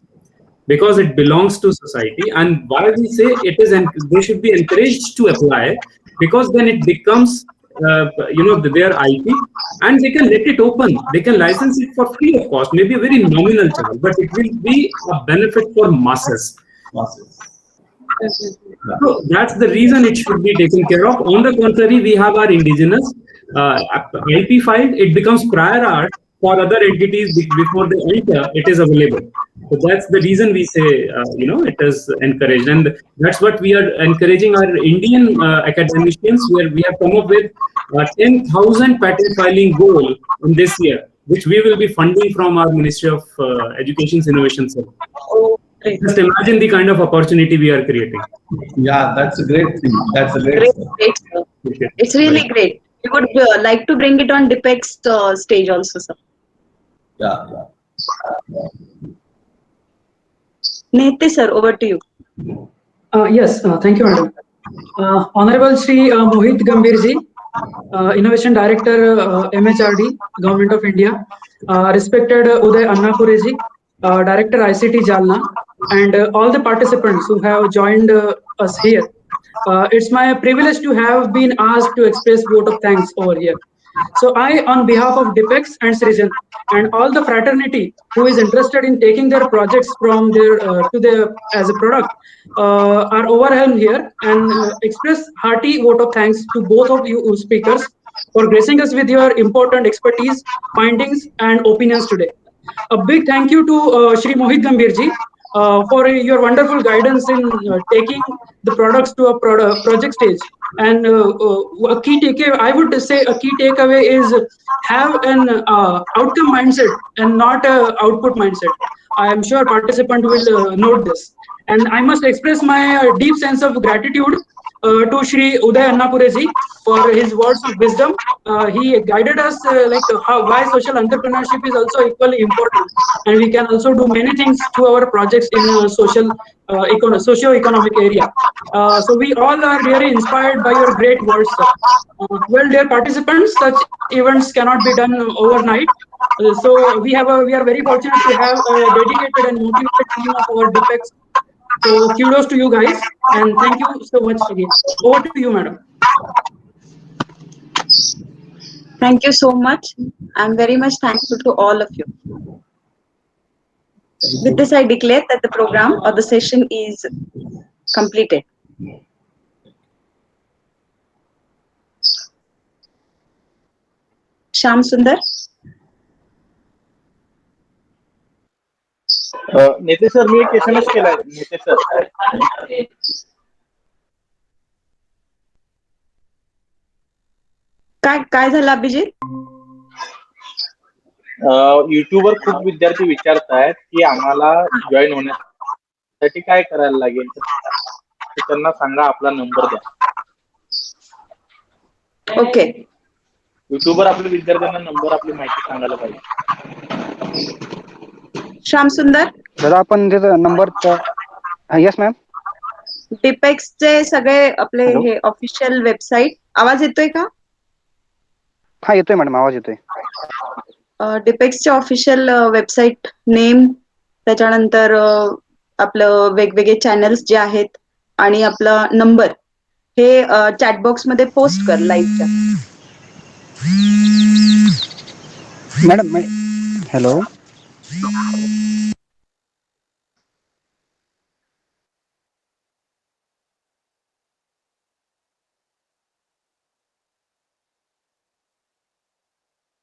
because it belongs to society. And why we say they should be encouraged to apply, because then it becomes their IP, and they can let it open. They can license it for free of cost, maybe a very nominal charge, but it will be a benefit for masses. So that's the reason it should be taken care of. On the contrary, we have our indigenous IP filed. It becomes prior art for other entities before they enter. It is available. So that's the reason we say it is encouraged, and that's what we are encouraging our Indian academicians, where we have come up with 10,000 patent filing goal in this year, which we will be funding from our Ministry of Education's Innovation Cell. Just imagine the kind of opportunity we are creating. Yeah, that's a great thing. That's a great sir. It's really great. We would like to bring it on DIPEX stage also, sir. Yeah. Nehte sir, over to you. Yes, thank you, madam. Honorable Shri Mohit Gambhir ji, Innovation Director, MHRD, Government of India. Respected Uday Annapure ji, Director ICT Jalna, and all the participants who have joined us here. It's my privilege to have been asked to express vote of thanks over here. So I, on behalf of Defects and SRIJAN and all the fraternity who is interested in taking their projects from their to their as a product, are overwhelmed here and express hearty vote of thanks to both of you speakers for gracing us with your important expertise, findings, and opinions today. A big thank you to Shri Mohit Gambhir ji for your wonderful guidance in taking the products to a project stage. And a key takeaway, I would say, a key takeaway is have an outcome mindset and not a output mindset. I am sure participant will note this. And I must express my deep sense of gratitude to Shri Uday Annapure ji for his words of wisdom. He guided us why social entrepreneurship is also equally important, and we can also do many things to our projects in socio-economic area. So we all are really inspired by your great words, sir. Well, dear participants, such events cannot be done overnight. So we are very fortunate to have a dedicated and motivated team of our defects. So kudos to you guys, and thank you so much again. Over to you, madam. Thank you so much. I'm very much thankful to all of you. With this, I declare that the program or the session is completed. Shyam Sundar. नेते sir, मी एक SMS केलाय. नेते sir, काय झालं अभिजित? युट्यूबवर खूप विद्यार्थी विचारतायत की आम्हाला जॉईन होण्यासाठी काय करायला लागेल, तर त्यांना सांगा आपला नंबर द्या. ओके. युट्यूबवर आपल्या विद्यार्थ्यांना नंबर, आपली माहिती सांगायला पाहिजे. श्याम सुंदर दादा, आपण त्याचा नंबर. Yes ma'am. डिपेक्सचे सगळे आपले हे ऑफिशियल वेबसाईट, आवाज येतोय का? हा, येतोय मॅडम, आवाज येतोय. डिपेक्सचे ऑफिशियल वेबसाईट नेम, त्याच्यानंतर आपलं वेगवेगळे चॅनल्स जे आहेत आणि आपला नंबर हे चॅटबॉक्स मध्ये पोस्ट कर लाईव्हच्या. Madam, hello.